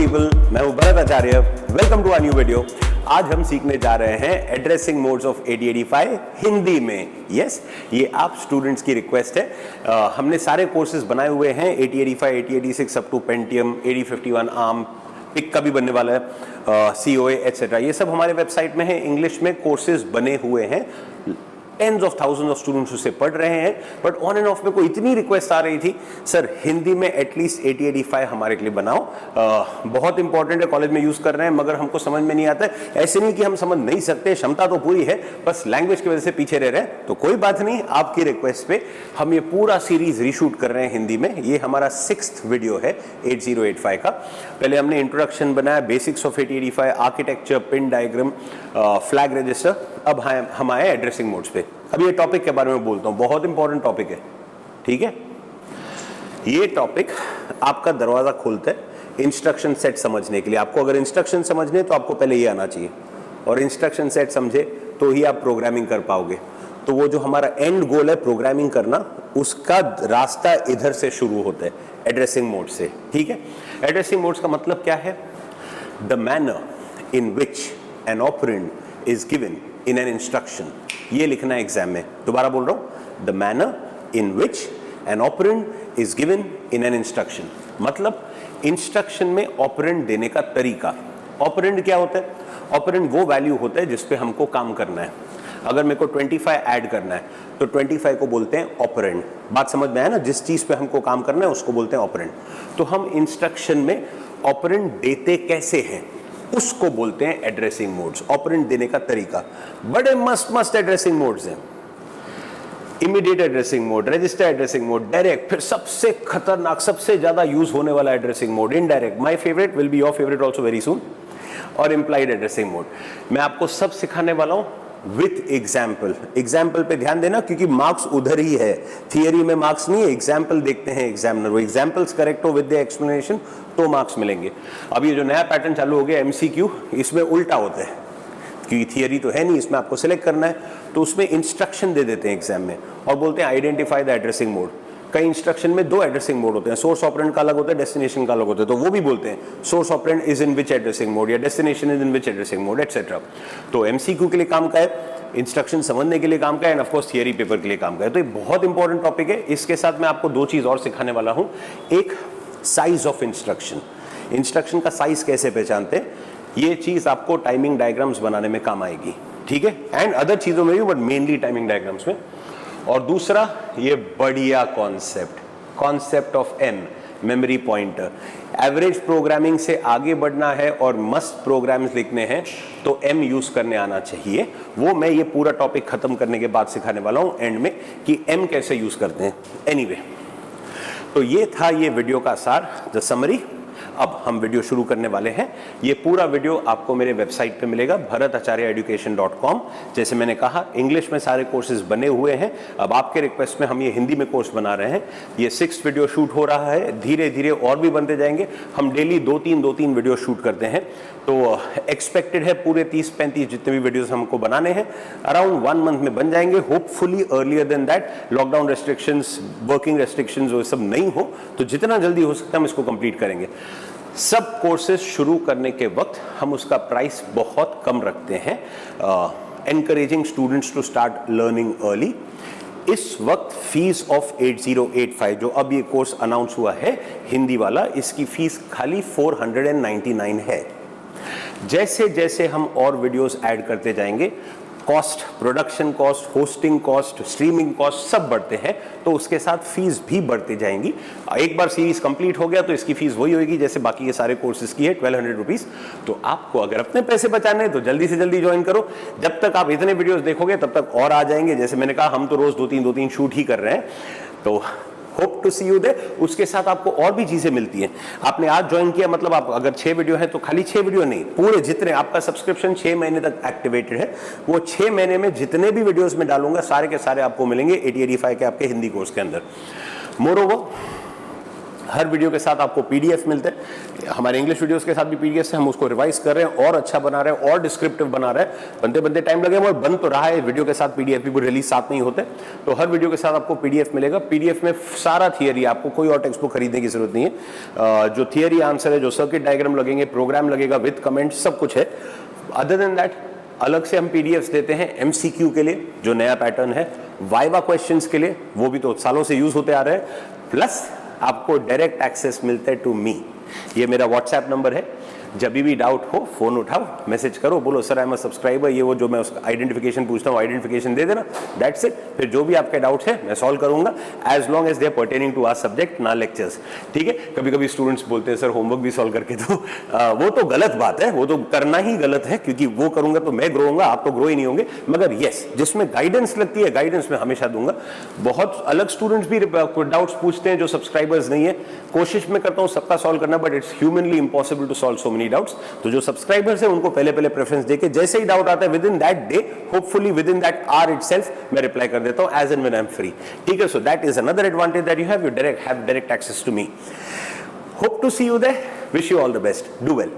People, मैं हूं Bharat Acharya. Welcome to a new video. आज हम सीखने जा रहे हैं एड्रेसिंग मोड्स ऑफ 8085 हिंदी में। यस, ये आप स्टूडेंट्स की रिक्वेस्ट है। हमने सारे कोर्सेज बनाए हुए हैं 8085, 8086 up to Pentium, 8051 ARM, PIC का भी बनने वाला है, COA एटसेट्रा। ये सब हमारे वेबसाइट में है। इंग्लिश में कोर्सेज बने हुए हैं, tens of thousand of students उसे पढ़ रहे हैं। बट ऑन एंड ऑफ में कोई इतनी रिक्वेस्ट आ रही थी, सर हिंदी में एटलीस्ट 8085 हमारे लिए बनाओ, बहुत इंपॉर्टेंट है, कॉलेज में यूज कर रहे हैं मगर हमको समझ में नहीं आता है। ऐसे नहीं कि हम समझ नहीं सकते, क्षमता तो पूरी है, बस लैंग्वेज की वजह से पीछे रह रहे हैं। तो कोई बात नहीं, आपकी रिक्वेस्ट पे हम ये पूरा सीरीज रीशूट कर रहे हैं हिंदी में। ये हमारा 6th वीडियो है 8085 का। पहले हमने इंट्रोडक्शन बनाया, basics of 8085, architecture, pin diagram, flag register. अब हम आए एड्रेसिंग मोड्स पे। अब ये टॉपिक के बारे में बोलता हूं, बहुत इंपॉर्टेंट टॉपिक है, ठीक है। ये टॉपिक आपका दरवाजा खोलता है इंस्ट्रक्शन सेट समझने के लिए। आपको अगर इंस्ट्रक्शन समझने तो आपको पहले ये आना चाहिए, और इंस्ट्रक्शन सेट समझे तो ही आप प्रोग्रामिंग कर पाओगे। तो वो जो हमारा एंड गोल है प्रोग्रामिंग करना, उसका रास्ता इधर से शुरू होता है, एड्रेसिंग मोड से, ठीक है। एड्रेसिंग मोड्स का मतलब क्या है? The manner in which N operand is given in an instruction. ये लिखना है एग्जाम में। दोबारा बोल रहा हूं, the manner in which N operand is given in an instruction. मतलब इंस्ट्रक्शन में ऑपरेंड देने का तरीका। ऑपरेंड क्या होता है? ऑपरेंड वो वैल्यू होता है जिसपे हमको काम करना है। अगर मेरे को 25 ऐड करना है तो 25 को बोलते हैं ऑपरेंड। बात समझ में आया ना? जिस चीज पे हमको काम करना है उसको बोलते हैं ऑपरेंड। तो हम इंस्ट्रक्शन में ऑपरेंड देते कैसे हैं उसको बोलते हैं एड्रेसिंग मोड्स। ऑपरेंड देने का तरीका। बड़े मस्त एड्रेसिंग मोड्स हैं। Immediate addressing mode, register addressing mode, direct, फिर सबसे खतरनाक, सबसे ज्यादा यूज होने वाला addressing mode indirect. My favourite will be your favourite also very soon. और इंप्लाइड एड्रेसिंग मोड। मैं आपको सब सिखाने वाला हूं विथ एग्जाम्पल। एग्जाम्पल पे ध्यान देना, क्योंकि मार्क्स उधर ही है। थियरी में मार्क्स नहीं है, एग्जाम्पल देखते हैं एग्जामिनर। वो एग्जाम्पल्स करेक्ट हो विद द एक्सप्लेनेशन तो मार्क्स मिलेंगे। अब ये जो नया पैटर्न चालू हो गया MCQ, इसमें उल्टा होता है, क्योंकि थियरी तो है नहीं, इसमें आपको सिलेक्ट करना है। तो उसमें इंस्ट्रक्शन दे देते हैं एग्जाम में और बोलते हैं आइडेंटिफाई द एड्रेसिंग मोड। कई इंस्ट्रक्शन में 2 एड्रेसिंग मोड होते हैं, सोर्स ऑपरेंड का अलग होता है, डेस्टिनेशन का अलग होता है। तो वो भी बोलते हैं source operand is in which addressing mode, या destination is in which addressing mode etcetera. तो MCQ के लिए काम का है, इंस्ट्रक्शन समझने के लिए काम का है, end of course theory paper के लिए काम का है। तो ये बहुत इंपॉर्टेंट टॉपिक है। इसके साथ मैं आपको 2 चीज और सिखाने वाला हूं। एक, साइज ऑफ इंस्ट्रक्शन। इंस्ट्रक्शन का साइज कैसे पहचानते हैं, ये चीज आपको टाइमिंग डायग्राम्स बनाने में काम आएगी, ठीक है, एंड अदर चीजों में भी, बट मेनली टाइमिंग डायग्राम्स में। और दूसरा, ये बढ़िया concept of M, memory pointer. Average programming से आगे बढ़ना है और मस्त प्रोग्राम्स लिखने हैं तो M यूज करने आना चाहिए। वो मैं ये पूरा टॉपिक खत्म करने के बाद सिखाने वाला हूं एंड में कि M कैसे यूज करते हैं। एनीवे, तो ये था ये वीडियो का सार, द समरी। अब हम वीडियो शुरू करने वाले हैं। ये पूरा वीडियो आपको मेरे वेबसाइट पे मिलेगा, bharatacharyaeducation.com। जैसे मैंने कहा, इंग्लिश में सारे कोर्सेज बने हुए हैं। अब आपके रिक्वेस्ट में हम ये हिंदी में कोर्स बना रहे हैं। ये 6th वीडियो शूट हो रहा है, धीरे धीरे और भी बनते जाएंगे। हम डेली 2-3 वीडियो शूट करते हैं। तो एक्सपेक्टेड है पूरे 30-35 जितने भी वीडियोस हमको बनाने हैं अराउंड 1 मंथ में बन जाएंगे, hopefully earlier than that. Lockdown restrictions, working restrictions वो सब नहीं हो तो जितना जल्दी हो सकता है हम इसको कंप्लीट करेंगे। सब कोर्सेज शुरू करने के वक्त हम उसका प्राइस बहुत कम रखते हैं, encouraging students to start learning early. इस वक्त फीस ऑफ 8085, जो अब ये कोर्स अनाउंस हुआ है हिंदी वाला, इसकी फीस खाली 499 है। जैसे जैसे हम और वीडियोस ऐड करते जाएंगे, cost, production cost, hosting cost, streaming cost सब बढ़ते हैं, तो उसके साथ फीस भी बढ़ती जाएंगी। एक बार सीरीज कंप्लीट हो गया तो इसकी फीस वही होगी जैसे बाकी के सारे कोर्सेज की है, 1200 रुपीज। तो आपको अगर अपने पैसे बचाने हैं तो जल्दी से जल्दी ज्वाइन करो। जब तक आप इतने वीडियोस देखोगे तब तक और आ जाएंगे। जैसे मैंने कहा, हम तो रोज 2-3 शूट ही कर रहे हैं, तो hope to see you there. उसके साथ आपको और भी चीजें मिलती हैं। आपने आज ज्वाइन किया, मतलब आप अगर 6 वीडियो है तो खाली 6 वीडियो नहीं, पूरे जितने आपका सब्सक्रिप्शन 6 महीने तक एक्टिवेटेड है, वो 6 महीने में जितने भी वीडियोस में डालूंगा सारे के सारे आपको मिलेंगे 8085 के आपके हिंदी कोर्स के अंदर। मोरओवर, हर वीडियो के साथ आपको पीडीएफ मिलते हैं, हमारे इंग्लिश वीडियोस के साथ भी पीडीएफ से हम उसको रिवाइज कर रहे हैं और अच्छा बना रहे हैं और डिस्क्रिप्टिव बना रहे हैं। बनते बनते टाइम लगेगा और बन तो रहा है, वीडियो के साथ पीडीएफ भी रिलीज साथ में ही होते हैं। तो हर वीडियो के साथ आपको पीडीएफ मिलेगा। पीडीएफ में सारा थियरी, आपको कोई और टेक्स्ट बुक खरीदने की जरूरत नहीं है। जो थियरी आंसर है, जो सर्किट डायग्राम लगेंगे, प्रोग्राम लगेगा विद कमेंट, सब कुछ है। अदर देन दैट अलग से हम पीडीएफ्स देते हैं एमसीक्यू के लिए, जो नया पैटर्न है, वाइवा क्वेश्चंस के लिए, वो भी तो सालों से यूज होते आ रहे हैं, प्लस आपको डायरेक्ट एक्सेस मिलता है टू मी। ये मेरा व्हाट्सएप नंबर है, जब भी डाउट हो फोन उठाओ, मैसेज करो, बोलो sir I am a subscriber, ये वो जो मैं उसका आइडेंटिफिकेशन पूछता हूँ, आइडेंटिफिकेशन दे देना, दैट्स इट। फिर जो भी आपके डाउट्स हैं मैं सॉल्व करूंगा, as long as they are pertaining to our subject, ना लेक्चर्स। ठीक है, कभी कभी स्टूडेंट्स बोलते हैं सर होमवर्क भी सॉल्व करके दो, वो तो गलत बात है, वो तो करना ही गलत है, क्योंकि वो करूंगा तो मैं ग्रो होऊंगा, आप तो ग्रो ही नहीं होंगे। मगर येस, जिसमें गाइडेंस लगती है, गाइडेंस मैं हमेशा दूंगा। बहुत अलग स्टूडेंट्स भी डाउट्स पूछते हैं जो सब्सक्राइबर्स नहीं है, कोशिश में करता हूँ सबका सॉल्व करना, but it's humanly impossible to solve so many doubts. तो जो सब्सक्राइबर्स हैं उनको पहले प्रेफरेंस देके, जैसे ही डाउट आता है within that day, hopefully within that hour itself, मैं रिप्लाई कर देता हूं as and when I am free. ठीक है, so that is another advantage that you have direct access to me. Hope to see you there, wish you all the best, do well.